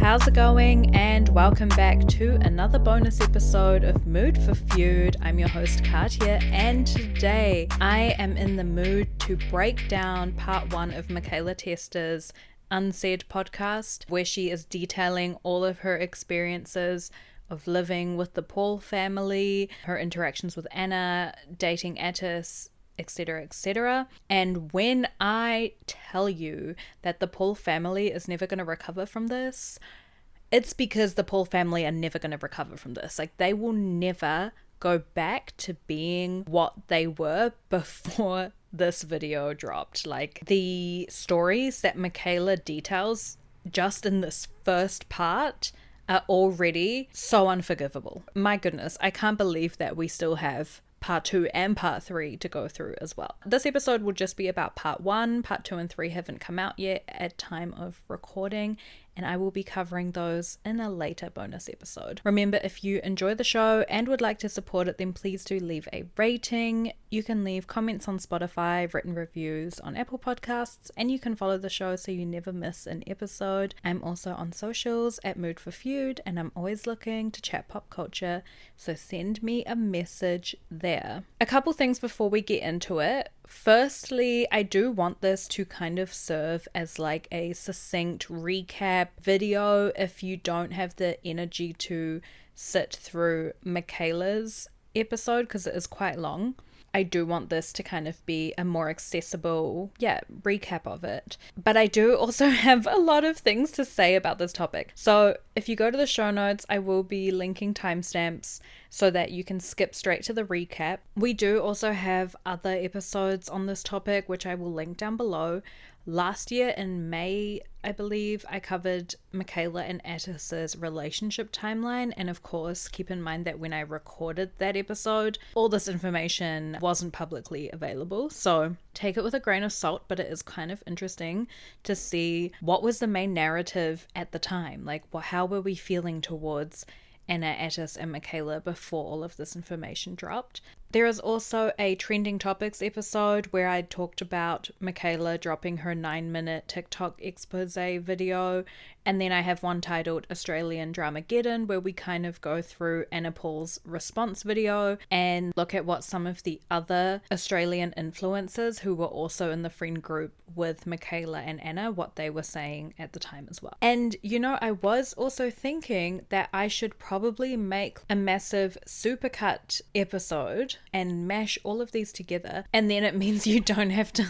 how's it going? And welcome back to another bonus episode of Mood for Feud. I'm your host Katya, and today I am in the mood to break down part 1 of Mikaela Testa's Unsaid podcast, where she is detailing all of her experiences of living with the Paul family, her interactions with Anna, dating Atis, etc., etc. And when I tell you that the Paul family is never going to recover from this, it's because the Paul family are never going to recover from this. Like, they will never go back to being what they were before this video dropped. Like, the stories that Mikaela details just in this first part are already so unforgivable. My goodness, I can't believe that we still have part 2 and part 3 to go through as well. This episode will just be about part 1. Part 2 and 3 haven't come out yet at time of recording, and I will be covering those in a later bonus episode. Remember, if you enjoy the show and would like to support it, then please do leave a rating. You can leave comments on Spotify, written reviews on Apple Podcasts, and you can follow the show so you never miss an episode. I'm also on socials at Mood for Feud, and I'm always looking to chat pop culture, so send me a message there. A couple things before we get into it. Firstly, I do want this to kind of serve as like a succinct recap video if you don't have the energy to sit through Mikaela's episode, because it is quite long. I do want this to kind of be a more accessible, recap of it. But I do also have a lot of things to say about this topic. So if you go to the show notes, I will be linking timestamps so that you can skip straight to the recap. We do also have other episodes on this topic, which I will link down below. Last year in May, I believe, I covered Mikaela and Atis's relationship timeline, and of course, keep in mind that when I recorded that episode, all this information wasn't publicly available, so take it with a grain of salt, but it is kind of interesting to see what was the main narrative at the time. Like, how were we feeling towards Anna, Atis, and Mikaela before all of this information dropped. There is also a trending topics episode where I talked about Mikaela dropping her 9-minute TikTok expose video, and then I have one titled Australian Dramageddon where we kind of go through Anna Paul's response video and look at what some of the other Australian influencers who were also in the friend group with Mikaela and Anna, what they were saying at the time as well. And I was also thinking that I should probably make a massive supercut episode and mash all of these together, and then it means you don't have to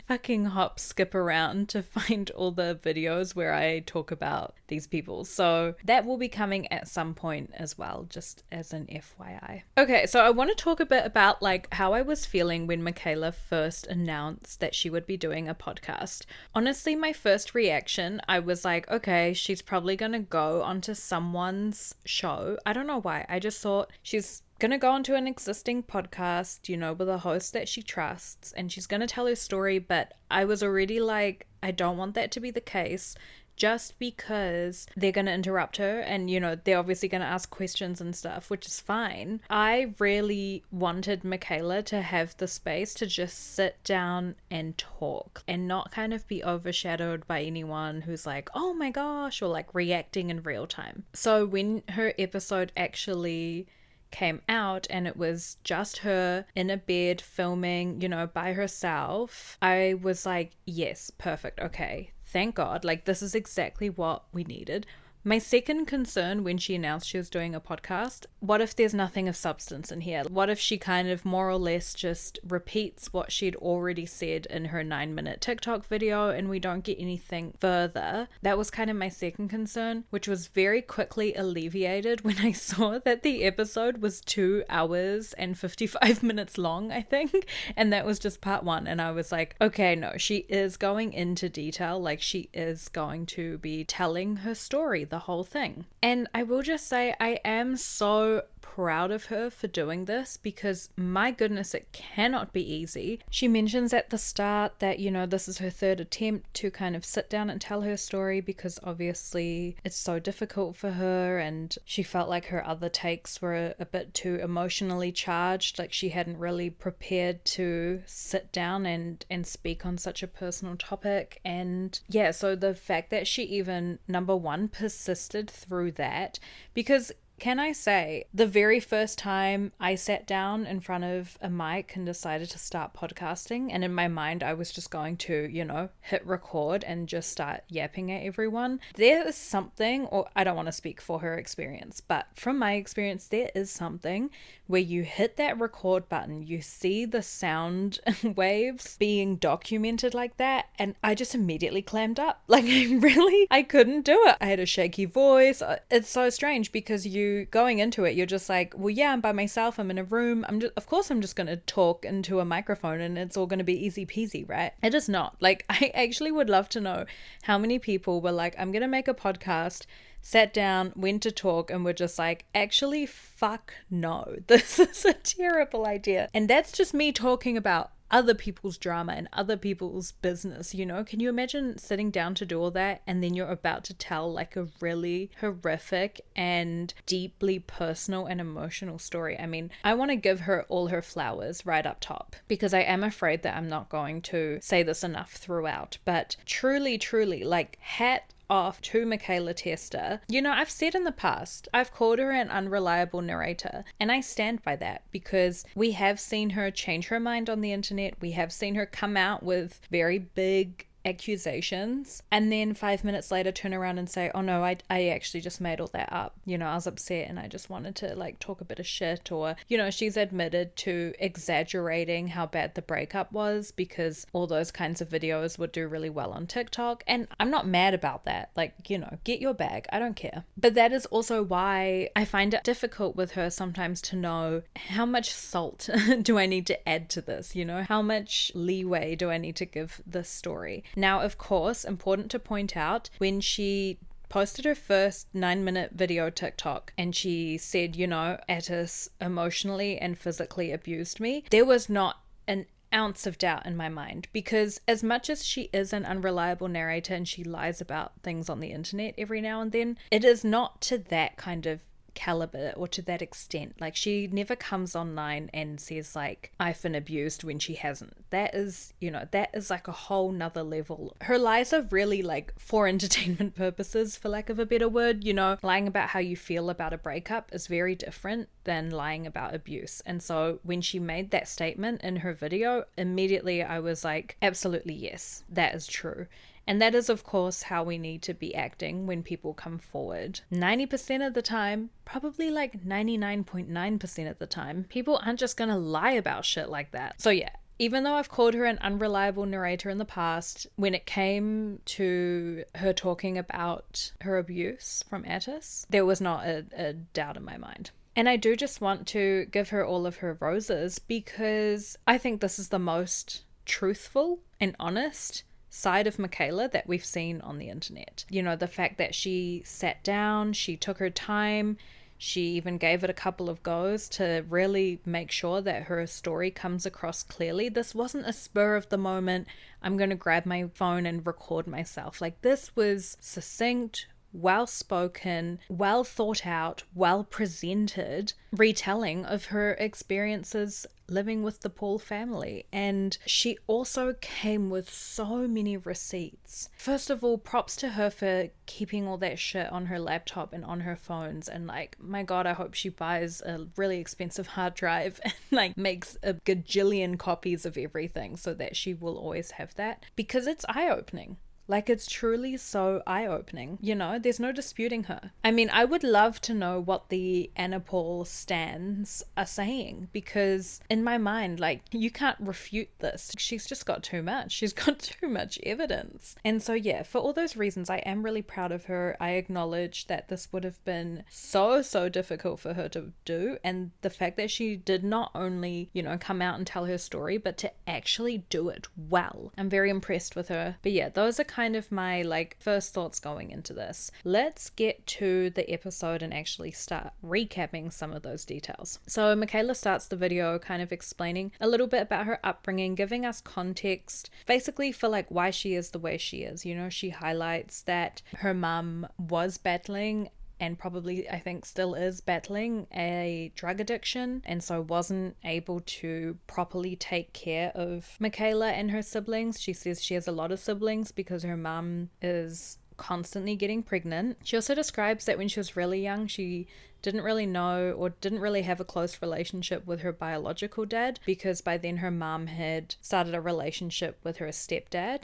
fucking skip around to find all the videos where I talk about these people. So that will be coming at some point as well, just as an FYI. Okay, so I want to talk a bit about how I was feeling when Mikaela first announced that she would be doing a podcast. Honestly, my first reaction, I was like, okay, she's probably gonna go onto someone's show. I don't know why. I just thought she's gonna go onto an existing podcast, with a host that she trusts, and she's gonna tell her story. But I was already like, I don't want that to be the case, just because they're gonna interrupt her and they're obviously gonna ask questions and stuff, which is fine. I really wanted Mikaela to have the space to just sit down and talk and not kind of be overshadowed by anyone who's like, oh my gosh, or reacting in real time. So when her episode actually came out and it was just her in a bed filming, by herself, I was like, yes, perfect, okay, thank God, this is exactly what we needed. My second concern when she announced she was doing a podcast, what if there's nothing of substance in here? What if she kind of more or less just repeats what she'd already said in her 9-minute TikTok video and we don't get anything further? That was kind of my second concern, which was very quickly alleviated when I saw that the episode was 2 hours and 55 minutes long, I think. And that was just part 1. And I was like, okay, no, she is going into detail. She is going to be telling her story, the whole thing. And I will just say, I am so proud of her for doing this because my goodness, it cannot be easy. She mentions at the start that, you know, this is her third attempt to kind of sit down and tell her story because obviously it's so difficult for her, and she felt like her other takes were a bit too emotionally charged, like she hadn't really prepared to sit down and speak on such a personal topic. And yeah, so the fact that she even, number one, persisted through that, because can I say, the very first time I sat down in front of a mic and decided to start podcasting, and in my mind I was just going to, you know, hit record and just start yapping at everyone, there is something, or I don't want to speak for her experience, but from my experience, there is something where you hit that record button, you see the sound waves being documented like that, and I just immediately clammed up. Like, I couldn't do it. I had a shaky voice. It's so strange because going into it, you're just like, well, yeah, I'm by myself, I'm in a room, of course I'm just going to talk into a microphone and it's all going to be easy peasy, right? It is not. Like, I actually would love to know how many people were like, I'm going to make a podcast, sat down, went to talk, and were just like, actually, fuck no, this is a terrible idea. And that's just me talking about other people's drama and other people's business, you know? Can you imagine sitting down to do all that and then you're about to tell like a really horrific and deeply personal and emotional story? I mean, I want to give her all her flowers right up top because I am afraid that I'm not going to say this enough throughout, but truly, like, hat off to Mikaela Testa. You know, I've said in the past, I've called her an unreliable narrator, and I stand by that because we have seen her change her mind on the internet. We have seen her come out with very big accusations and then 5 minutes later turn around and say, oh no, I actually just made all that up. You know, I was upset and I just wanted to like talk a bit of shit. Or, you know, she's admitted to exaggerating how bad the breakup was because all those kinds of videos would do really well on TikTok. And I'm not mad about that. Like, you know, get your bag. I don't care. But that is also why I find it difficult with her sometimes to know how much salt do I need to add to this, you know, how much leeway do I need to give this story. Now, of course, important to point out, when she posted her first 9-minute video TikTok and she said, you know, Atis emotionally and physically abused me, there was not an ounce of doubt in my mind, because as much as she is an unreliable narrator and she lies about things on the internet every now and then, it is not to that kind of caliber or to that extent. Like, she never comes online and says like, I've been abused, when she hasn't. That is, you know, that is like a whole nother level. Her lies are really like for entertainment purposes, for lack of a better word. You know, lying about how you feel about a breakup is very different than lying about abuse. And so when she made that statement in her video, immediately I was like, absolutely yes, that is true. And that is, of course, how we need to be acting when people come forward. 90% of the time, probably like 99.9% of the time, people aren't just gonna lie about shit like that. So yeah, even though I've called her an unreliable narrator in the past, when it came to her talking about her abuse from Atis, there was not a doubt in my mind. And I do just want to give her all of her roses because I think this is the most truthful and honest side of Mikaela that we've seen on the internet. You know, the fact that she sat down, she took her time, she even gave it a couple of goes to really make sure that her story comes across clearly. This wasn't a spur of the moment, I'm going to grab my phone and record myself. Like, this was succinct, well spoken, well thought out, well presented retelling of her experiences living with the Paul family. And she also came with so many receipts. First of all, props to her for keeping all that shit on her laptop and on her phones. And like, my God, I hope she buys a really expensive hard drive and like makes a gajillion copies of everything so that she will always have that, because it's eye-opening. Like, it's truly so eye-opening. You know, there's no disputing her. I mean, I would love to know what the Anna Paul stans are saying, because in my mind, like, you can't refute this. She's just got too much. She's got too much evidence. And so, yeah, for all those reasons, I am really proud of her. I acknowledge that this would have been so difficult for her to do. And the fact that she did not only, you know, come out and tell her story, but to actually do it well. I'm very impressed with her. But yeah, those are kind of my like first thoughts going into this. Let's get to the episode and actually start recapping some of those details. So Mikaela starts the video kind of explaining a little bit about her upbringing, giving us context basically for like why she is the way she is. You know, she highlights that her mum was battling and probably I think still is battling a drug addiction, and so wasn't able to properly take care of Mikaela and her siblings. She says she has a lot of siblings because her mum is constantly getting pregnant. She also describes that when she was really young, she didn't really know or didn't really have a close relationship with her biological dad, because by then her mum had started a relationship with her stepdad.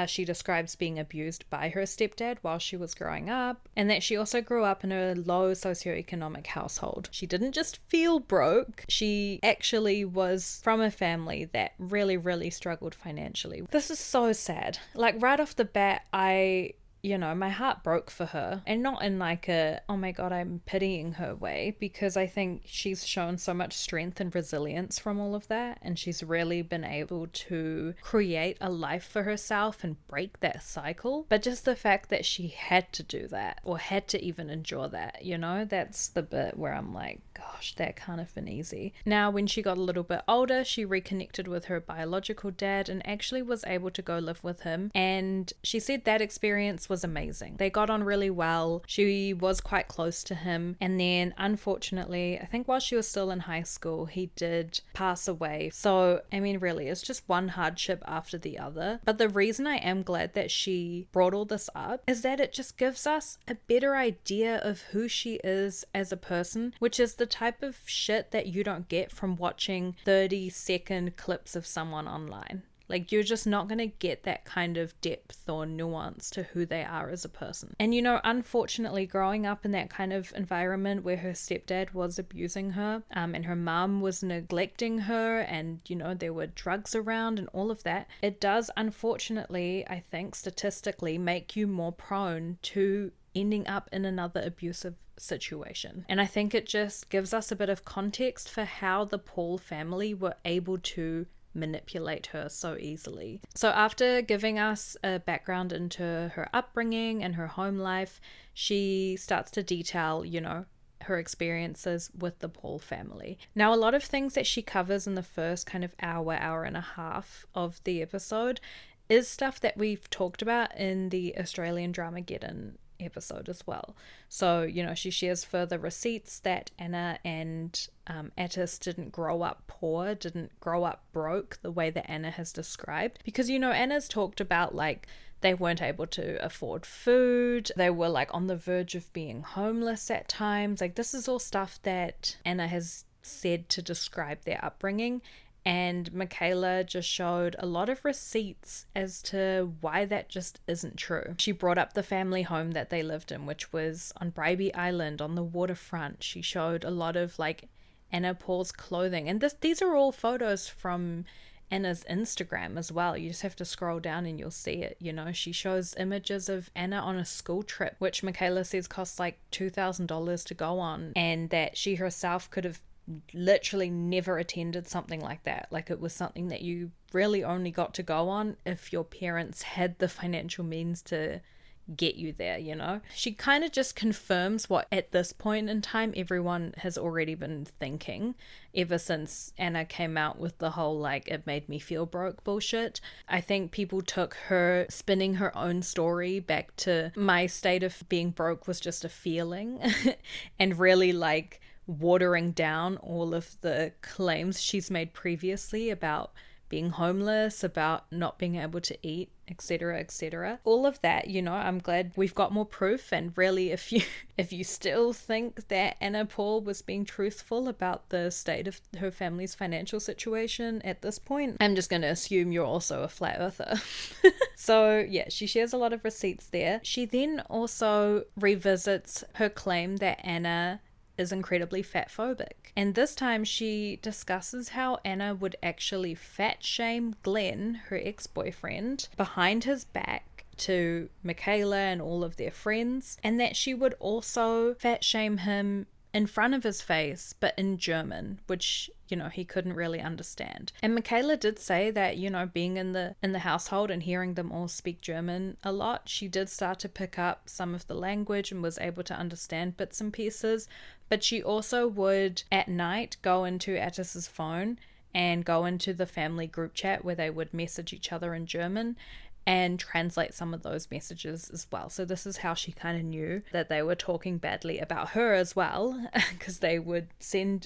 She describes being abused by her stepdad while she was growing up, and that she also grew up in a low socioeconomic household. She didn't just feel broke, she actually was from a family that really, really struggled financially. This is so sad. Like right off the bat, my heart broke for her, and not in like a, oh my god, I'm pitying her way, because I think she's shown so much strength and resilience from all of that, and she's really been able to create a life for herself and break that cycle. But just the fact that she had to do that, or had to even endure that, that's the bit where I'm like, gosh, that can't have been easy. Now, when she got a little bit older, she reconnected with her biological dad and actually was able to go live with him, and she said that experience was amazing. They got on really well. She was quite close to him, and then unfortunately, I think while she was still in high school, he did pass away. So I mean, really, it's just one hardship after the other. But the reason I am glad that she brought all this up is that it just gives us a better idea of who she is as a person, which is the type of shit that you don't get from watching 30-second clips of someone online. Like, you're just not going to get that kind of depth or nuance to who they are as a person. And, unfortunately, growing up in that kind of environment where her stepdad was abusing her, and her mum was neglecting her, and, there were drugs around and all of that, it does, unfortunately, I think, statistically, make you more prone to ending up in another abusive situation. And I think it just gives us a bit of context for how the Paul family were able to manipulate her so easily. So after giving us a background into her upbringing and her home life, she starts to detail, her experiences with the Paul family. Now, a lot of things that she covers in the first kind of hour and a half of the episode is stuff that we've talked about in the Australian Dramageddon episode as well. So, she shares further receipts that Anna and Atis didn't grow up poor, didn't grow up broke the way that Anna has described. Because, Anna's talked about like they weren't able to afford food, they were like on the verge of being homeless at times. Like, this is all stuff that Anna has said to describe their upbringing. And Mikaela just showed a lot of receipts as to why that just isn't true. She brought up the family home that they lived in, which was on Bribie Island on the waterfront. She showed a lot of like Anna Paul's clothing. And these are all photos from Anna's Instagram as well. You just have to scroll down and you'll see it. She shows images of Anna on a school trip, which Mikaela says costs like $2,000 to go on, and that she herself could have literally never attended something like that. Like, it was something that you really only got to go on if your parents had the financial means to get you there. She kind of just confirms what at this point in time everyone has already been thinking ever since Anna came out with the whole like it made me feel broke bullshit. I think people took her spinning her own story back to my state of being broke was just a feeling and really like watering down all of the claims she's made previously about being homeless, about not being able to eat, etc., etc. All of that, I'm glad we've got more proof. And really, if you still think that Anna Paul was being truthful about the state of her family's financial situation at this point, I'm just going to assume you're also a flat earther. So yeah, she shares a lot of receipts there. She then also revisits her claim that Anna is incredibly fatphobic. And this time she discusses how Anna would actually fat shame Glenn, her ex-boyfriend, behind his back to Mikaela and all of their friends, and that she would also fat shame him in front of his face, but in German, which, you know, he couldn't really understand. And Mikaela did say that, you know, being in the household and hearing them all speak German a lot, she did start to pick up some of the language and was able to understand bits and pieces. But she also would at night go into Atis's phone and go into the family group chat where they would message each other in German and translate some of those messages as well. So this is how she kind of knew that they were talking badly about her as well, because they would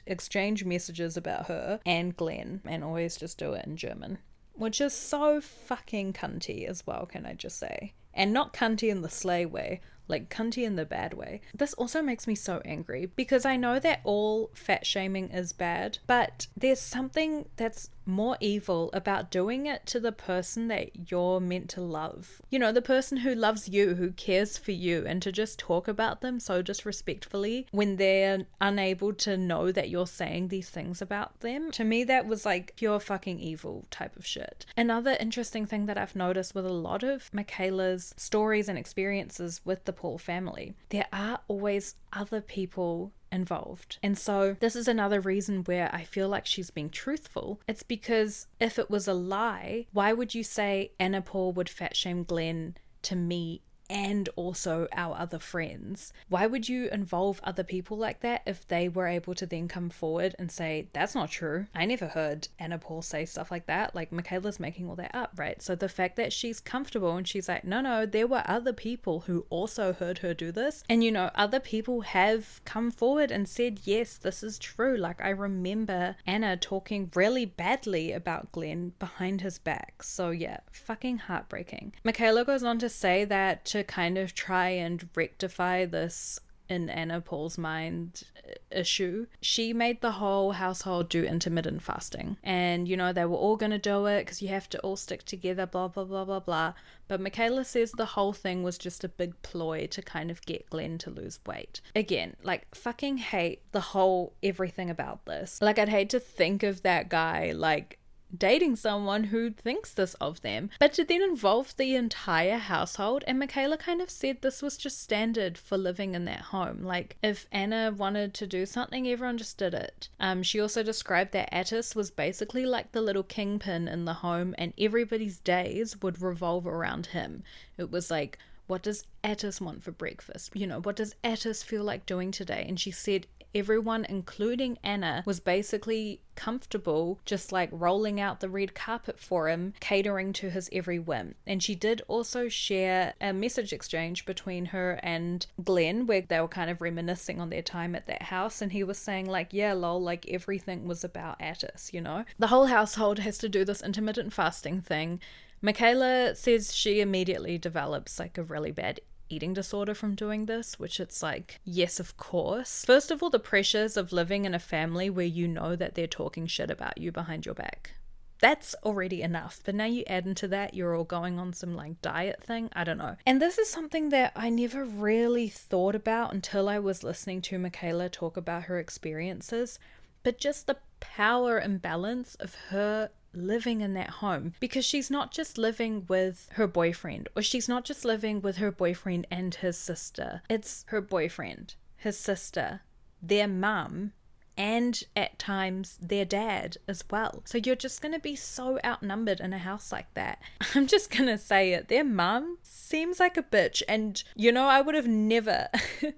exchange messages about her and Glenn and always just do it in German, which is so fucking cunty as well, can I just say. And not cunty in the slay way, like cunty in the bad way. This also makes me so angry because I know that all fat shaming is bad, but there's something that's more evil about doing it to the person that you're meant to love. You know, the person who loves you, who cares for you, and to just talk about them so disrespectfully when they're unable to know that you're saying these things about them. To me, that was like pure fucking evil type of shit. Another interesting thing that I've noticed with a lot of Mikaela's stories and experiences with the Paul family, there are always other people involved. And so this is another reason where I feel like she's being truthful. It's because if it was a lie, why would you say Anna Paul would fat shame Glenn to me and also our other friends? Why would you involve other people like that if they were able to then come forward and say, that's not true, I never heard Anna Paul say stuff like that? Like, Mikaela's making all that up, right? So the fact that she's comfortable and she's like, no, there were other people who also heard her do this, and you know, other people have come forward and said, yes, this is true. Like, I remember Anna talking really badly about Glenn behind his back. So yeah, fucking heartbreaking. Mikaela goes on to say that to kind of try and rectify this in Anna Paul's mind issue, she made the whole household do intermittent fasting, and you know, they were all gonna do it because you have to all stick together, blah blah blah blah blah. But Mikaela says the whole thing was just a big ploy to kind of get Glenn to lose weight. Again, like, fucking hate the whole everything about this. Like, I'd hate to think of that guy like dating someone who thinks this of them, but to then involve the entire household. And Mikaela kind of said this was just standard for living in that home. Like, if Anna wanted to do something, everyone just did it. She also described that Atis was basically like the little kingpin in the home, and everybody's days would revolve around him. It was like, what does Atis want for breakfast? You know, what does Atis feel like doing today? And she said everyone, including Anna, was basically comfortable just like rolling out the red carpet for him, catering to his every whim. And she did also share a message exchange between her and Glenn where they were kind of reminiscing on their time at that house, and he was saying like, yeah lol, like everything was about Atis, you know. The whole household has to do this intermittent fasting thing. Mikaela says she immediately develops like a really bad eating disorder from doing this, which it's like, yes, of course. First of all, the pressures of living in a family where you know that they're talking shit about you behind your back. That's already enough. But now you add into that, you're all going on some like diet thing. I don't know. And this is something that I never really thought about until I was listening to Mikaela talk about her experiences. But just the power imbalance of her living in that home, because she's not just living with her boyfriend, or she's not just living with her boyfriend and his sister. It's her boyfriend, his sister, their mum, and at times their dad as well. So you're just going to be so outnumbered in a house like that. I'm just going to say it. Their mum seems like a bitch. And you know, I would have never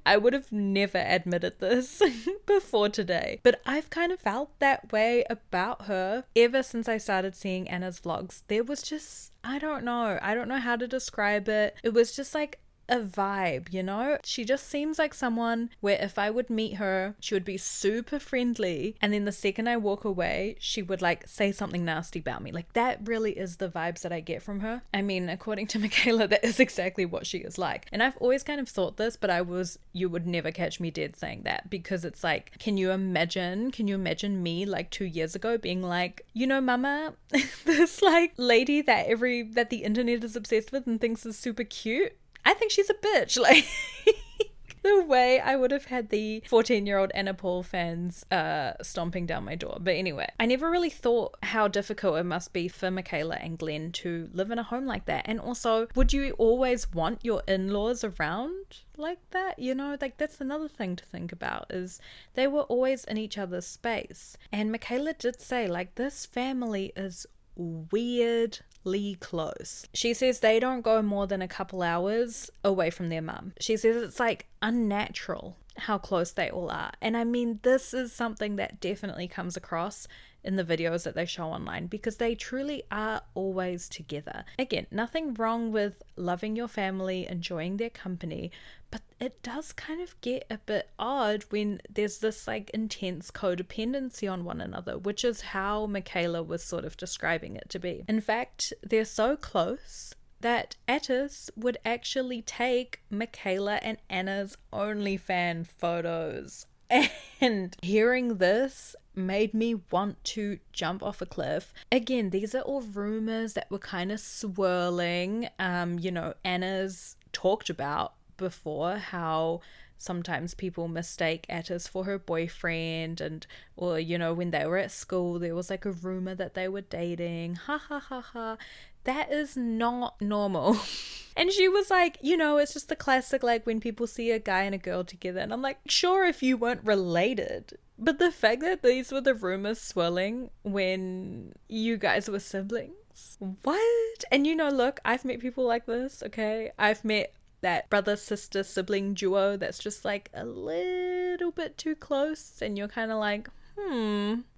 admitted this before today. But I've kind of felt that way about her ever since I started seeing Anna's vlogs. There was just, I don't know how to describe it. It was just like a vibe, you know? She just seems like someone where if I would meet her, she would be super friendly, and then the second I walk away, she would like say something nasty about me. Like, that really is the vibes that I get from her. I mean, according to Mikaela, that is exactly what she is like. And I've always kind of thought this, but you would never catch me dead saying that, because it's like, can you imagine me like 2 years ago being like, you know, mama, this like lady that the internet is obsessed with and thinks is super cute, I think she's a bitch. Like, the way I would have had the 14-year-old Anna Paul fans stomping down my door. But anyway, I never really thought how difficult it must be for Mikaela and Glenn to live in a home like that. And also, would you always want your in-laws around like that? You know, like that's another thing to think about, is they were always in each other's space. And Mikaela did say, like, this family is weirdly close. She says they don't go more than a couple hours away from their mum. She says it's like unnatural how close they all are. And I mean, this is something that definitely comes across in the videos that they show online, because they truly are always together. Again, nothing wrong with loving your family, enjoying their company, but it does kind of get a bit odd when there's this like intense codependency on one another, which is how Mikaela was sort of describing it to be. In fact, they're so close that Atis would actually take Mikaela and Anna's OnlyFans photos. And hearing this made me want to jump off a cliff. Again, these are all rumors that were kind of swirling. You know, Anna's talked about before how sometimes people mistake Atis for her boyfriend, and or you know, when they were at school there was like a rumor that they were dating. Ha ha ha ha. That is not normal. And she was like, you know, it's just the classic, like when people see a guy and a girl together. And I'm like, sure, if you weren't related. But the fact that these were the rumors swirling when you guys were siblings. What? And you know, look, I've met people like this, okay? I've met that brother sister sibling duo that's just like a little bit too close, and you're kind of like,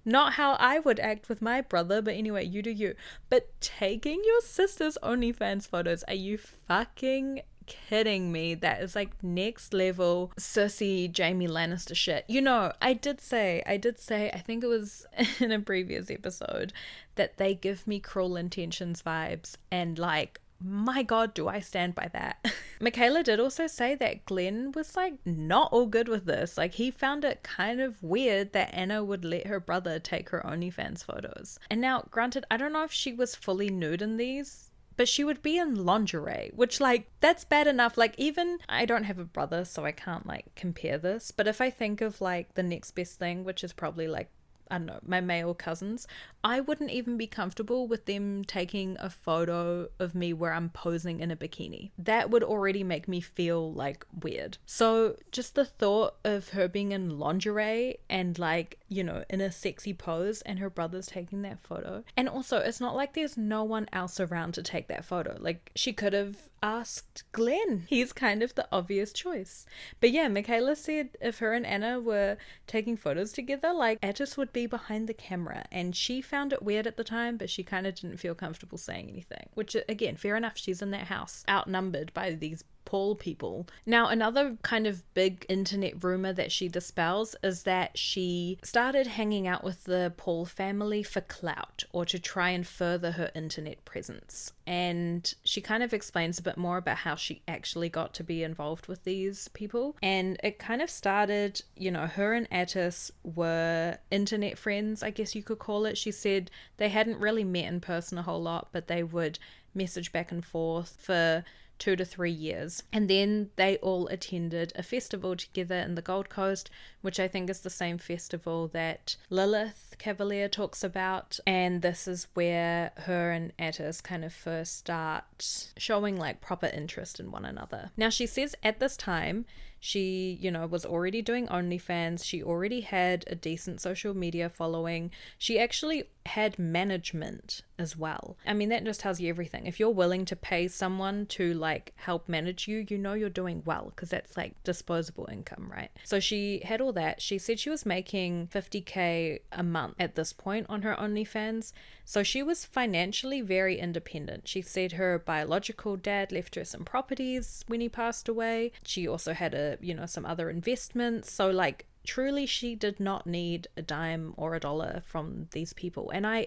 not how I would act with my brother, but anyway, you do you. But taking your sister's OnlyFans photos, are you fucking kidding me? That is like next level sissy Jamie Lannister shit. You know, I did say, I think it was in a previous episode, that they give me Cruel Intentions vibes, and like, my god, do I stand by that. Mikaela did also say that Glenn was like not all good with this. Like, he found it kind of weird that Anna would let her brother take her OnlyFans photos. And now, granted, I don't know if she was fully nude in these, but she would be in lingerie, which like, that's bad enough. Like, even, I don't have a brother, so I can't like compare this, but if I think of like the next best thing, which is probably like, I don't know, my male cousins, I wouldn't even be comfortable with them taking a photo of me where I'm posing in a bikini. That would already make me feel like weird. So just the thought of her being in lingerie and like, you know, in a sexy pose, and her brother's taking that photo. And also, it's not like there's no one else around to take that photo. Like, she could have asked Glenn. He's kind of the obvious choice. But yeah, Mikaela said if her and Anna were taking photos together, like, Atis would be behind the camera, and she found it weird at the time, but she kind of didn't feel comfortable saying anything, which again, fair enough. She's in that house outnumbered by these Paul people. Now, another kind of big internet rumor that she dispels is that she started hanging out with the Paul family for clout, or to try and further her internet presence. And she kind of explains a bit more about how she actually got to be involved with these people. And it kind of started, you know, her and Atis were internet friends, I guess you could call it. She said they hadn't really met in person a whole lot, but they would message back and forth for 2 to 3 years. And then they all attended a festival together in the Gold Coast, which I think is the same festival that Lilith Cavalier talks about. And this is where her and Atis kind of first start showing like proper interest in one another. Now, she says at this time, she, you know, was already doing OnlyFans. She already had a decent social media following. She actually had management as well. I mean, that just tells you everything. If you're willing to pay someone to like help manage you, you know you're doing well, because that's like disposable income, right? So she had all that. She said she was making $50,000 a month at this point on her OnlyFans. So she was financially very independent. She said her biological dad left her some properties when he passed away. She also had some other investments. So like, truly, she did not need a dime or a dollar from these people. And I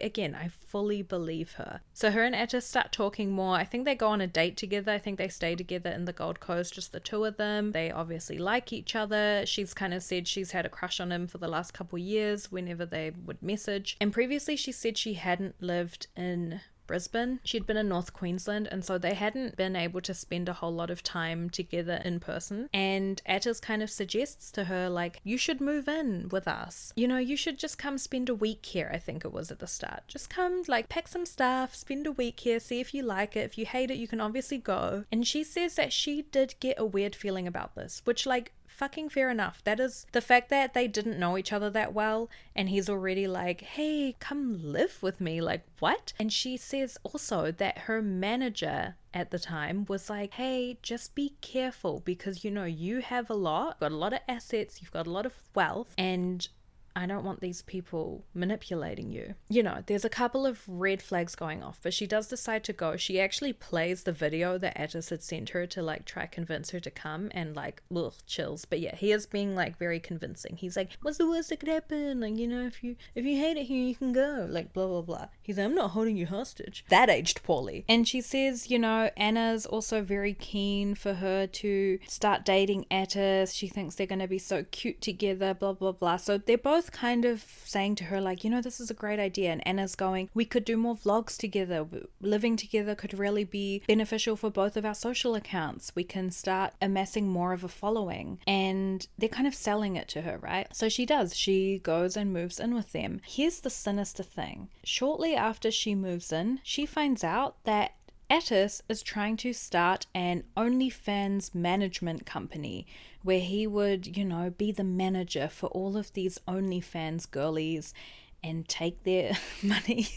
fully believe her. So her and Atis start talking more. I think they go on a date together. I think they stay together in the Gold Coast, just the two of them. They obviously like each other. She's kind of said she's had a crush on him for the last couple years whenever they would message. And previously she said she hadn't lived in Brisbane. She'd been in North Queensland, and so they hadn't been able to spend a whole lot of time together in person. And Atis kind of suggests to her, like, you should move in with us. You know, you should just come spend a week here, I think it was at the start. Just come, like, pack some stuff, spend a week here, see if you like it. If you hate it, you can obviously go. And she says that she did get a weird feeling about this, which, like, fucking fair enough. That is the fact that they didn't know each other that well, and he's already like, hey, come live with me, like, what? And she says also that her manager at the time was like, hey, just be careful, because, you know, you have a lot, got a lot of assets, you've got a lot of wealth, and I don't want these people manipulating you. You know, there's a couple of red flags going off, but she does decide to go. She actually plays the video that Atis had sent her to, like, try convince her to come, and, like, ugh, chills. But yeah, he is being, like, very convincing. He's like, what's the worst that could happen? Like, you know, if you hate it here, you can go. Like, blah, blah, blah. He's like, I'm not holding you hostage. That aged poorly. And she says, you know, Anna's also very keen for her to start dating Atis. She thinks they're going to be so cute together, blah, blah, blah. So they're both kind of saying to her, like, you know, this is a great idea. And Anna's going, we could do more vlogs together. Living together could really be beneficial for both of our social accounts. We can start amassing more of a following. And they're kind of selling it to her, right? So she does. She goes and moves in with them. Here's the sinister thing. Shortly after she moves in, she finds out that Atis is trying to start an OnlyFans management company where he would, you know, be the manager for all of these OnlyFans girlies and take their money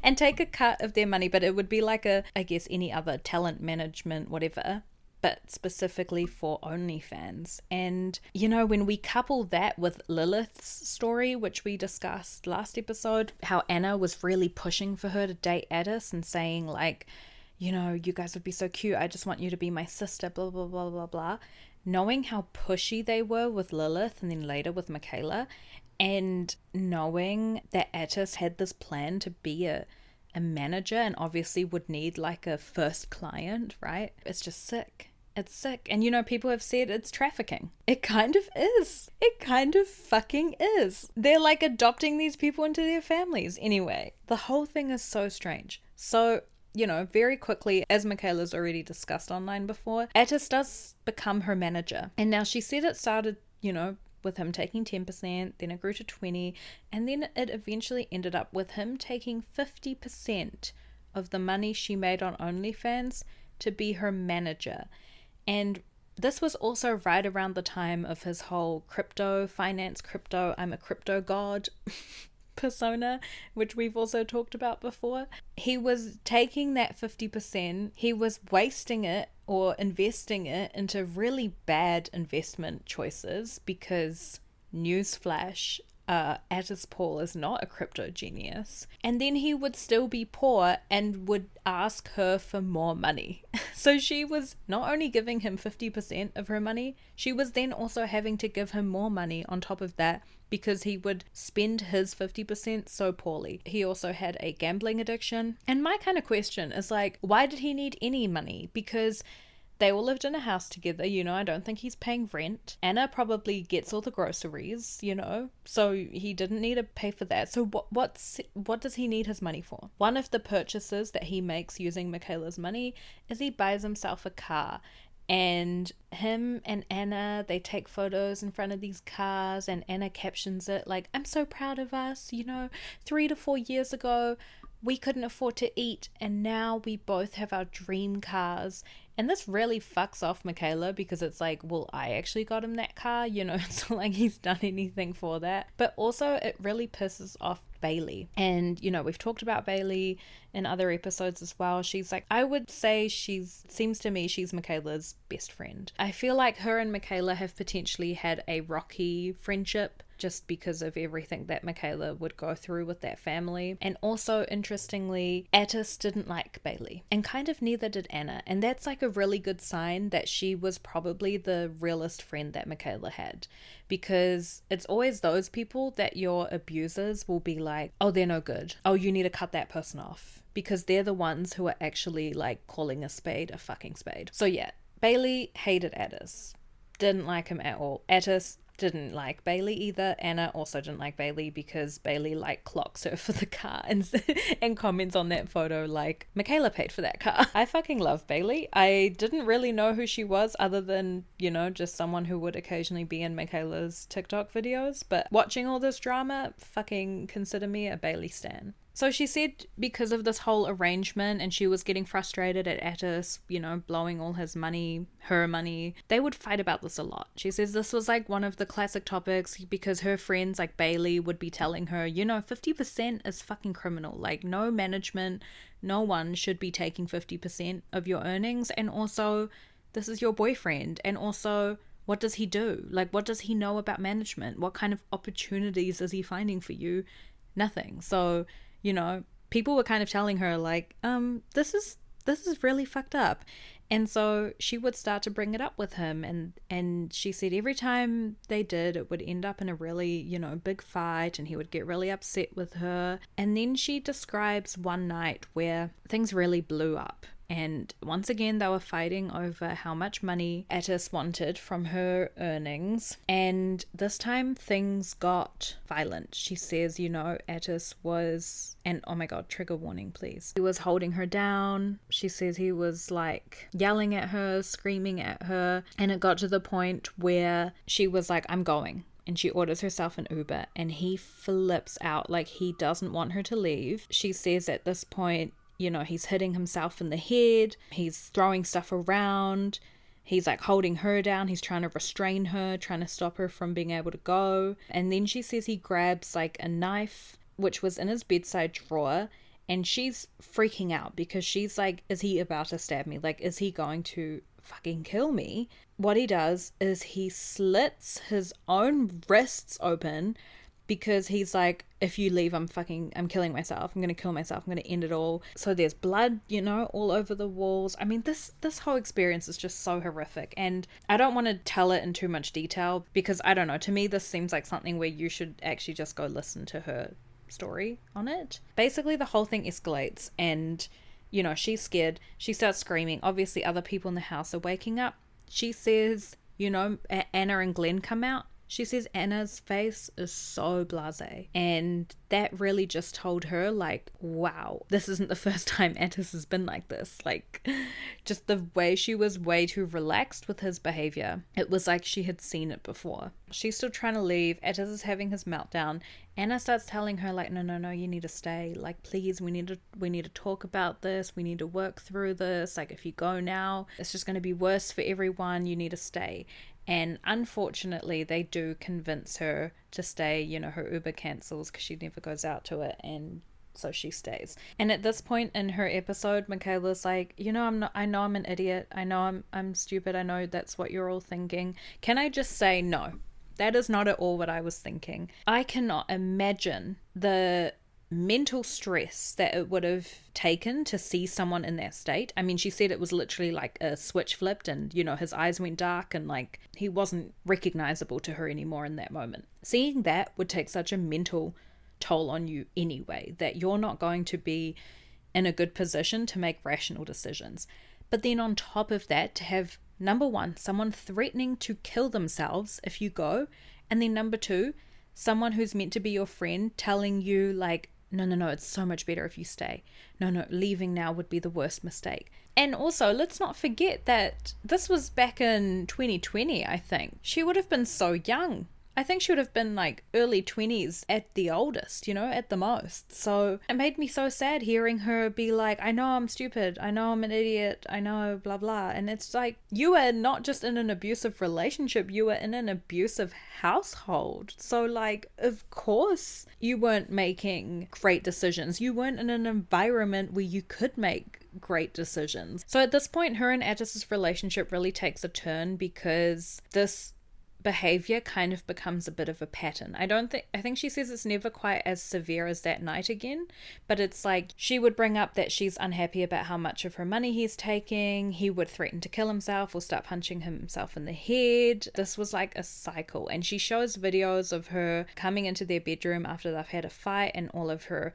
and take a cut of their money. But it would be like I guess any other talent management, whatever, but specifically for OnlyFans. And, you know, when we couple that with Lilith's story, which we discussed last episode, how Anna was really pushing for her to date Atis and saying, like, you know, you guys would be so cute, I just want you to be my sister, blah, blah, blah, blah, blah. Knowing how pushy they were with Lilith and then later with Mikaela, and knowing that Atis had this plan to be a manager and obviously would need, like, a first client, right? It's just sick. It's sick. And, you know, people have said it's trafficking. It kind of is. It kind of fucking is. They're, like, adopting these people into their families. Anyway, the whole thing is so strange. So, you know, very quickly, as Mikaela's already discussed online before, Atis does become her manager. And now she said it started, you know, with him taking 10%, then it grew to 20%, and then it eventually ended up with him taking 50% of the money she made on OnlyFans to be her manager. And this was also right around the time of his whole crypto, I'm a crypto god persona, which we've also talked about before. He was taking that 50%, he was wasting it or investing it into really bad investment choices, because newsflash, Atis Paul is not a crypto genius. And then he would still be poor and would ask her for more money. So she was not only giving him 50% of her money, she was then also having to give him more money on top of that, because he would spend his 50% so poorly. He also had a gambling addiction. And my kind of question is, like, why did he need any money? Because they all lived in a house together, you know, I don't think he's paying rent. Anna probably gets all the groceries, you know, so he didn't need to pay for that. So what does he need his money for? One of the purchases that he makes using Mikaela's money is he buys himself a car. And him and Anna, they take photos in front of these cars, and Anna captions it like, I'm so proud of us, you know, 3 to 4 years ago we couldn't afford to eat, and now we both have our dream cars. And this really fucks off Mikaela, because it's like, well, I actually got him that car, you know, it's not like he's done anything for that. But also it really pisses off Bailey. And, you know, we've talked about Bailey in other episodes as well. She's like, I would say seems to me she's Mikaela's best friend. I feel like her and Mikaela have potentially had a rocky friendship, just because of everything that Mikaela would go through with that family. And also, interestingly, Atis didn't like Bailey, and kind of neither did Anna. And that's like a really good sign that she was probably the realest friend that Mikaela had, because it's always those people that your abusers will be like, oh, they're no good. Oh, you need to cut that person off, because they're the ones who are actually like calling a spade a fucking spade. So yeah, Bailey hated Atis. Didn't like him at all. Atis didn't like Bailey either. Anna also didn't like Bailey because Bailey like clocks her for the car and comments on that photo like, Mikaela paid for that car. I fucking love Bailey. I didn't really know who she was other than, you know, just someone who would occasionally be in Mikaela's TikTok videos, but watching all this drama, fucking consider me a Bailey stan. So she said because of this whole arrangement and she was getting frustrated at Atis, you know, blowing all his money, her money, they would fight about this a lot. She says this was like one of the classic topics because her friends like Bailey would be telling her, you know, 50% is fucking criminal. Like no management, no one should be taking 50% of your earnings. And also this is your boyfriend. And also what does he do? Like what does he know about management? What kind of opportunities is he finding for you? Nothing. So, you know, people were kind of telling her like, this is really fucked up. And so she would start to bring it up with him. And she said every time they did, it would end up in a really, you know, big fight and he would get really upset with her. And then she describes one night where things really blew up. And once again, they were fighting over how much money Atis wanted from her earnings. And this time things got violent. She says, you know, Atis was, and oh my God, trigger warning, please. He was holding her down. She says he was like yelling at her, screaming at her. And it got to the point where she was like, I'm going. And she orders herself an Uber and he flips out like he doesn't want her to leave. She says at this point, you know, he's hitting himself in the head, he's throwing stuff around, he's like holding her down, he's trying to restrain her, trying to stop her from being able to go. And then she says he grabs like a knife, which was in his bedside drawer, and she's freaking out because she's like, is he about to stab me? Like, is he going to fucking kill me? What he does is he slits his own wrists open because he's like, if you leave, I'm killing myself. I'm going to kill myself. I'm going to end it all. So there's blood, you know, all over the walls. I mean, this whole experience is just so horrific. And I don't want to tell it in too much detail because I don't know. To me, this seems like something where you should actually just go listen to her story on it. Basically, the whole thing escalates and, you know, she's scared. She starts screaming. Obviously, other people in the house are waking up. She says, you know, Anna and Glenn come out. She says Anna's face is so blasé, and that really just told her like, wow, this isn't the first time Atis has been like this. Like, just the way she was way too relaxed with his behavior. It was like she had seen it before. She's still trying to leave. Atis is having his meltdown. Anna starts telling her like, no, you need to stay. Like, please, we need to talk about this. We need to work through this. Like, if you go now, it's just going to be worse for everyone. You need to stay. And unfortunately, they do convince her to stay. You know, her Uber cancels because she never goes out to it, and so she stays. And at this point in her episode, Mikaela's like, you know, I know I'm an idiot. I know I'm stupid. I know that's what you're all thinking. Can I just say no? That is not at all what I was thinking. I cannot imagine the mental stress that it would have taken to see someone in that state. I mean, she said it was literally like a switch flipped and, you know, his eyes went dark and like he wasn't recognizable to her anymore in that moment. Seeing that would take such a mental toll on you anyway, that you're not going to be in a good position to make rational decisions. But then on top of that, to have, number one, someone threatening to kill themselves if you go, and then number two, someone who's meant to be your friend telling you like, no, it's so much better if you stay. No, leaving now would be the worst mistake. And also, let's not forget that this was back in 2020, I think. She would have been so young. I think she would have been like early 20s at the oldest, you know, at the most. So it made me so sad hearing her be like, I know I'm stupid. I know I'm an idiot. I know blah, blah. And it's like, you are not just in an abusive relationship. You were in an abusive household. So like, of course you weren't making great decisions. You weren't in an environment where you could make great decisions. So at this point, her and Atis's relationship really takes a turn because this behavior kind of becomes a bit of a pattern. I think she says it's never quite as severe as that night again, but it's like she would bring up that she's unhappy about how much of her money he's taking. He would threaten to kill himself or start punching himself in the head. This was like a cycle, and she shows videos of her coming into their bedroom after they've had a fight and all of her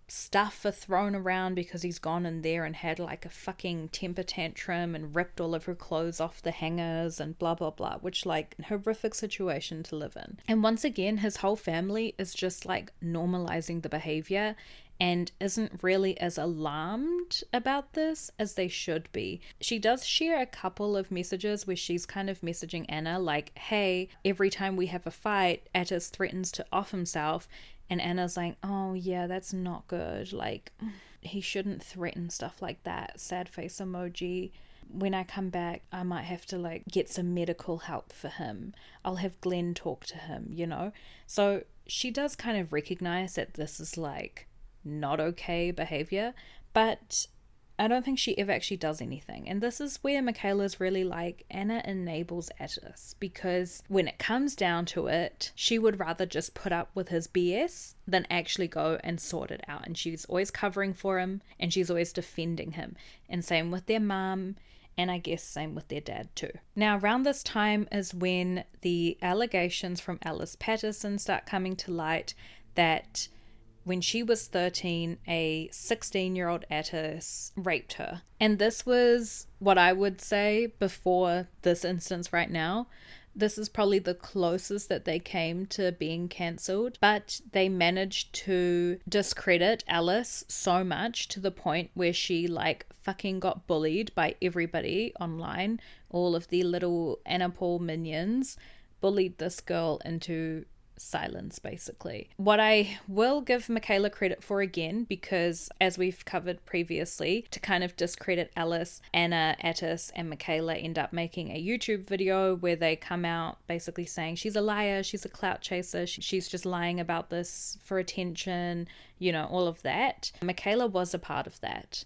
stuff are thrown around because he's gone in there and had like a fucking temper tantrum and ripped all of her clothes off the hangers and blah blah blah, which like horrific situation to live in. And once again, his whole family is just like normalizing the behavior and isn't really as alarmed about this as they should be. She does share a couple of messages where she's kind of messaging Anna like, hey, every time we have a fight, Atis threatens to off himself. And Anna's like, oh yeah, that's not good. Like, he shouldn't threaten stuff like that. Sad face emoji. When I come back, I might have to like get some medical help for him. I'll have Glenn talk to him, you know? So she does kind of recognize that this is like not okay behavior, but I don't think she ever actually does anything. And this is where Mikaela's really like, Anna enables Atis, because when it comes down to it, she would rather just put up with his BS than actually go and sort it out. And she's always covering for him and she's always defending him. And same with their mom, and I guess same with their dad too. Now around this time is when the allegations from Alice Patterson start coming to light that when she was 13, a 16-year-old Atis raped her. And this was what I would say before this instance right now. This is probably the closest that they came to being cancelled, but they managed to discredit Alice so much to the point where she like fucking got bullied by everybody online. All of the little Anna Paul minions bullied this girl into silence, basically. What I will give Mikaela credit for again, because as we've covered previously, to kind of discredit Alice, Anna, Atis, and Mikaela end up making a YouTube video where they come out basically saying she's a liar, she's a clout chaser, she's just lying about this for attention, you know, all of that. Mikaela was a part of that.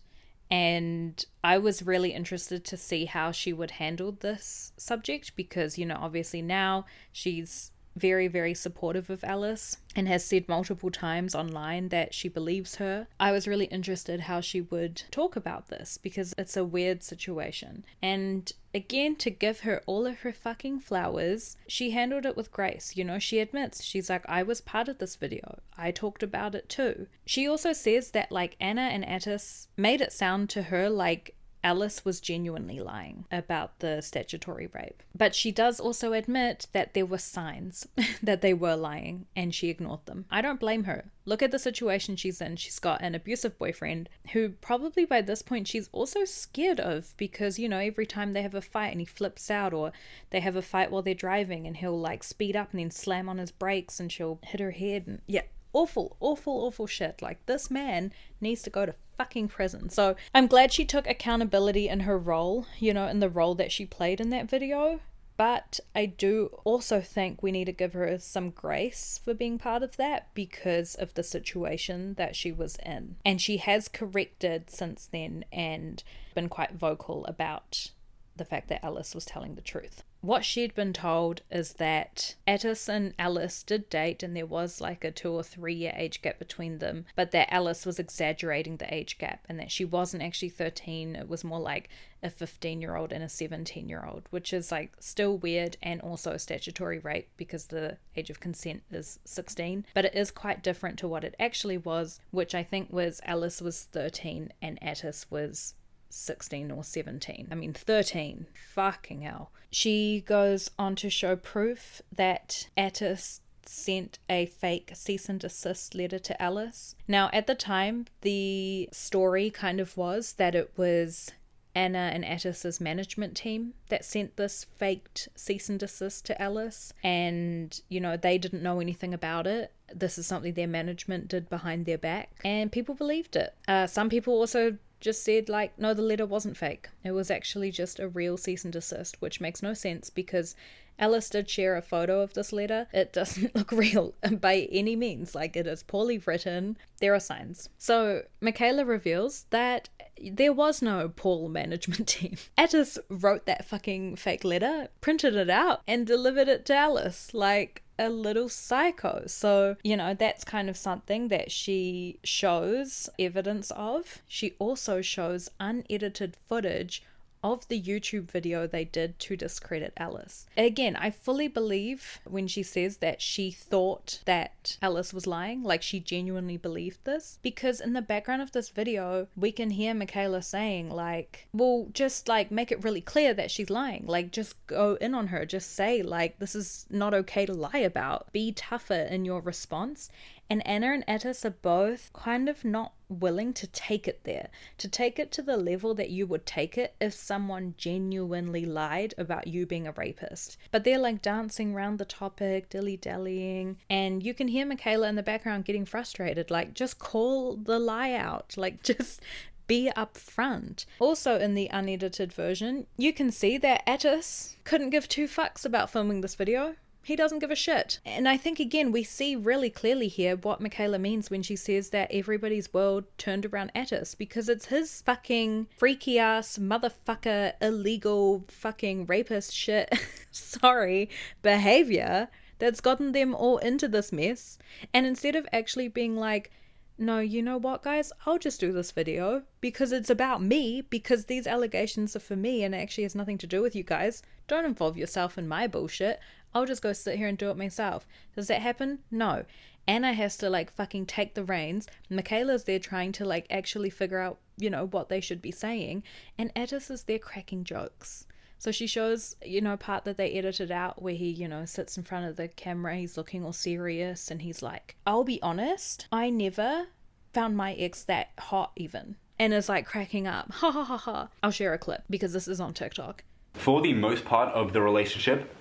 And I was really interested to see how she would handle this subject because, you know, obviously now she's very, very supportive of Alice and has said multiple times online that she believes her. I was really interested how she would talk about this because it's a weird situation. And again, to give her all of her fucking flowers, she handled it with grace. You know, she admits, she's like, I was part of this video. I talked about it too. She also says that like Anna and Atis made it sound to her like Alice was genuinely lying about the statutory rape. But she does also admit that there were signs that they were lying and she ignored them. I don't blame her. Look at the situation she's in. She's got an abusive boyfriend who probably by this point she's also scared of because, you know, every time they have a fight and he flips out, or they have a fight while they're driving and he'll like speed up and then slam on his brakes and she'll hit her head. And yeah, awful shit. Like, this man needs to go to fucking prison. So I'm glad she took accountability in her role, you know, in the role that she played in that video. But I do also think we need to give her some grace for being part of that because of the situation that she was in. And she has corrected since then and been quite vocal about the fact that Alice was telling the truth. What she'd been told is that Atis and Alice did date and there was like a 2 or 3 year age gap between them, but that Alice was exaggerating the age gap and that she wasn't actually 13, it was more like a 15-year-old and a 17-year-old, which is like still weird and also a statutory rape because the age of consent is 16, but it is quite different to what it actually was, which I think was Alice was 13 and Atis was 16 or 17. I mean 13. Fucking hell. She goes on to show proof that Atis sent a fake cease and desist letter to Alice. Now at the time the story kind of was that it was Anna and Atis's management team that sent this faked cease and desist to Alice, and you know they didn't know anything about it. This is something their management did behind their back and people believed it. Some people also just said like, no, the letter wasn't fake. It was actually just a real cease and desist, which makes no sense because Alice did share a photo of this letter. It doesn't look real by any means. Like, it is poorly written. There are signs. So Mikaela reveals that there was no Paul management team. Atis wrote that fucking fake letter, printed it out, and delivered it to Alice like a little psycho. So, you know, that's kind of something that she shows evidence of. She also shows unedited footage of the YouTube video they did to discredit Alice. Again, I fully believe when she says that she thought that Alice was lying, like she genuinely believed this, because in the background of this video, we can hear Mikaela saying like, well, just like make it really clear that she's lying, like just go in on her, just say like, this is not okay to lie about, be tougher in your response. And Anna and Atis are both kind of not willing to take it there, to take it to the level that you would take it if someone genuinely lied about you being a rapist. But they're like dancing around the topic, dilly-dallying, and you can hear Mikaela in the background getting frustrated, like just call the lie out, like just be upfront. Also in the unedited version, you can see that Atis couldn't give two fucks about filming this video. He doesn't give a shit. And I think, again, we see really clearly here what Mikaela means when she says that everybody's world turned around Atis, because it's his fucking freaky ass motherfucker illegal fucking rapist shit sorry behavior that's gotten them all into this mess. And instead of actually being like, no, you know what, guys, I'll just do this video because it's about me, because these allegations are for me and it actually has nothing to do with you guys. Don't involve yourself in my bullshit. I'll just go sit here and do it myself. Does that happen? No. Anna has to like fucking take the reins. Mikaela's there trying to like actually figure out, you know, what they should be saying. And Atis is there cracking jokes. So she shows, you know, part that they edited out where he, you know, sits in front of the camera. He's looking all serious and he's like, I'll be honest, I never found my ex that hot even. And is like cracking up. Ha ha ha ha. I'll share a clip because this is on TikTok. For the most part of the relationship,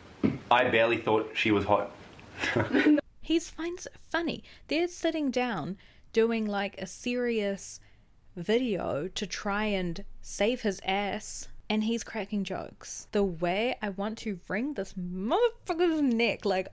I barely thought she was hot. He finds it funny. They're sitting down doing like a serious video to try and save his ass, and he's cracking jokes. The way I want to wring this motherfucker's neck, like,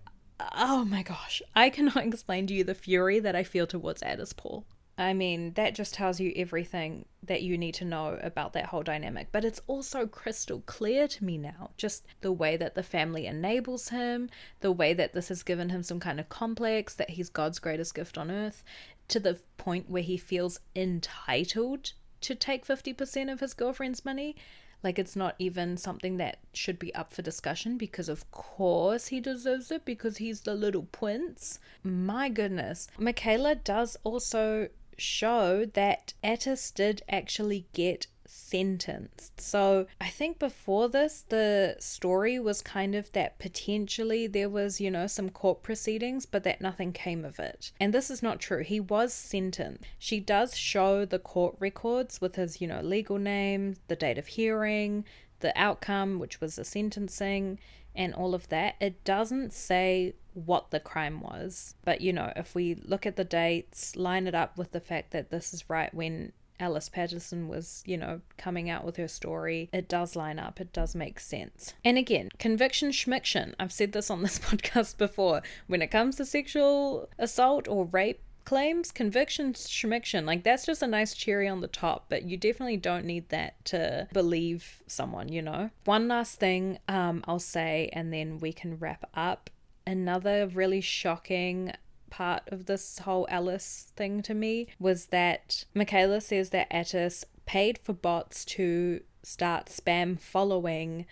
oh my gosh. I cannot explain to you the fury that I feel towards Atis Paul. I mean, that just tells you everything that you need to know about that whole dynamic. But it's also crystal clear to me now, just the way that the family enables him, the way that this has given him some kind of complex, that he's God's greatest gift on earth, to the point where he feels entitled to take 50% of his girlfriend's money. Like, it's not even something that should be up for discussion, because of course he deserves it, because he's the little prince. My goodness. Mikaela does also show that Atis did actually get sentenced. So I think before this, the story was kind of that potentially there was, you know, some court proceedings, but that nothing came of it. And this is not true. He was sentenced. She does show the court records with his, you know, legal name, the date of hearing, the outcome, which was the sentencing, and all of that. It doesn't say what the crime was. But, you know, if we look at the dates, line it up with the fact that this is right when Alice Patterson was, you know, coming out with her story, it does line up. It does make sense. And again, conviction schmiction. I've said this on this podcast before. When it comes to sexual assault or rape claims, conviction schmiction, like that's just a nice cherry on the top, but you definitely don't need that to believe someone, you know. One last thing I'll say, and then we can wrap up. Another really shocking part of this whole Alice thing to me was that Mikaela says that Atis paid for bots to start spam following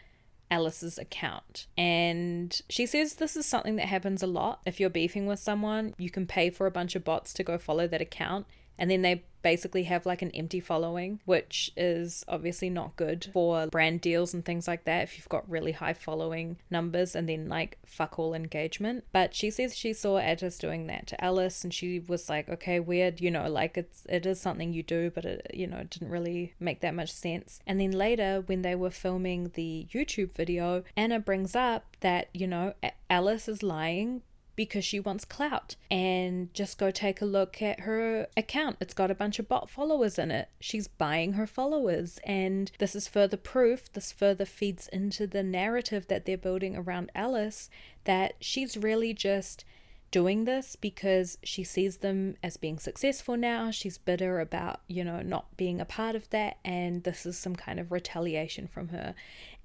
Alice's account. And she says this is something that happens a lot. If you're beefing with someone, you can pay for a bunch of bots to go follow that account, and then they basically have like an empty following, which is obviously not good for brand deals and things like that if you've got really high following numbers and then like fuck all engagement. But she says she saw Atis doing that to Alice, and she was like, okay, weird, you know, like it is something you do, but it, you know, it didn't really make that much sense. And then later when they were filming the YouTube video, Anna brings up that, you know, Alice is lying because she wants clout, and just go take a look at her account. It's got a bunch of bot followers in it. She's buying her followers, and this is further proof. This further feeds into the narrative that they're building around Alice, that she's really just doing this because she sees them as being successful now. She's bitter about, not being a part of that, and this is some kind of retaliation from her.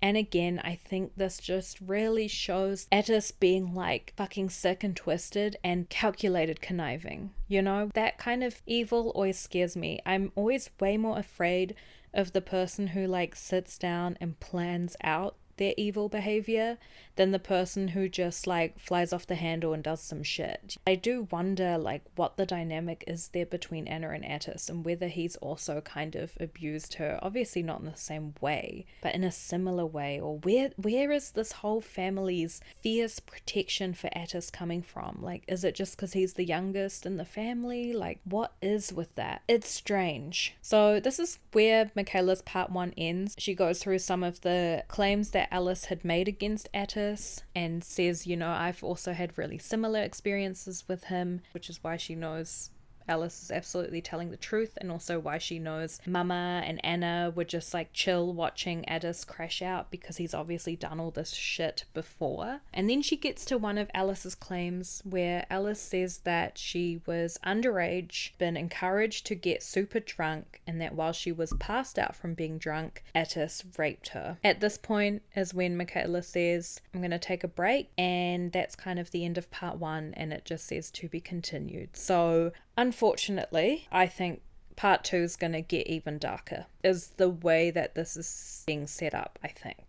And again, I think this just really shows Atis being like fucking sick and twisted and calculated conniving. That kind of evil always scares me. I'm always way more afraid of the person who like sits down and plans out their evil behavior than the person who just like flies off the handle and does some shit. I do wonder like what the dynamic is there between Anna and Atis, and whether he's also kind of abused her, obviously not in the same way, but in a similar way, or where is this whole family's fierce protection for Atis coming from? Like, is it just because he's the youngest in the family? Like, what is with that? It's strange. So this is where Mikaela's part 1 ends. She goes through some of the claims that Alice had made against Atis and says, I've also had really similar experiences with him, which is why she knows Alice is absolutely telling the truth, and also why she knows Mama and Anna were just like chill watching Atis crash out because he's obviously done all this shit before. And then she gets to one of Alice's claims where Alice says that she was underage, been encouraged to get super drunk, and that while she was passed out from being drunk, Atis raped her. At this point is when Mikaela says, I'm going to take a break, and that's kind of the end of part 1, and it just says to be continued. So unfortunately, I think part 2 is going to get even darker, is the way that this is being set up,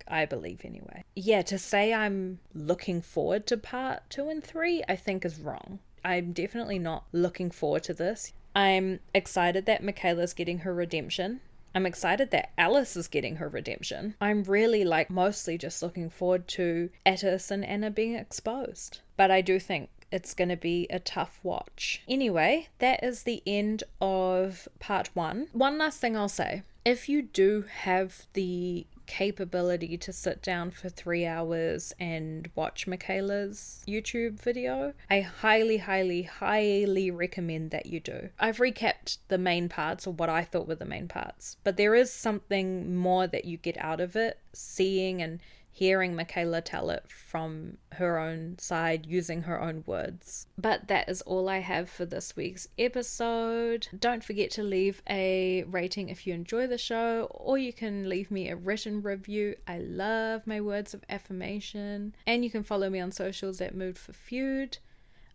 I believe anyway. Yeah, to say I'm looking forward to part 2 and 3, I think is wrong. I'm definitely not looking forward to this. I'm excited that Mikaela's getting her redemption. I'm excited that Alice is getting her redemption. I'm really mostly just looking forward to Atis and Anna being exposed. But I do think it's going to be a tough watch. Anyway, that is the end of part 1. One last thing I'll say. If you do have the capability to sit down for 3 hours and watch Mikaela's YouTube video, I highly, highly, highly recommend that you do. I've recapped the main parts, or what I thought were the main parts, but there is something more that you get out of it, seeing and hearing Mikaela tell it from her own side, using her own words. But that is all I have for this week's episode. Don't forget to leave a rating if you enjoy the show, or you can leave me a written review. I love my words of affirmation. And you can follow me on socials at Mood for Feud.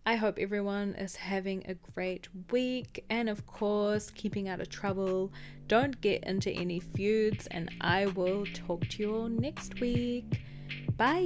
I hope everyone is having a great week, and of course, keeping out of trouble. Don't get into any feuds, and I will talk to you all next week. Bye!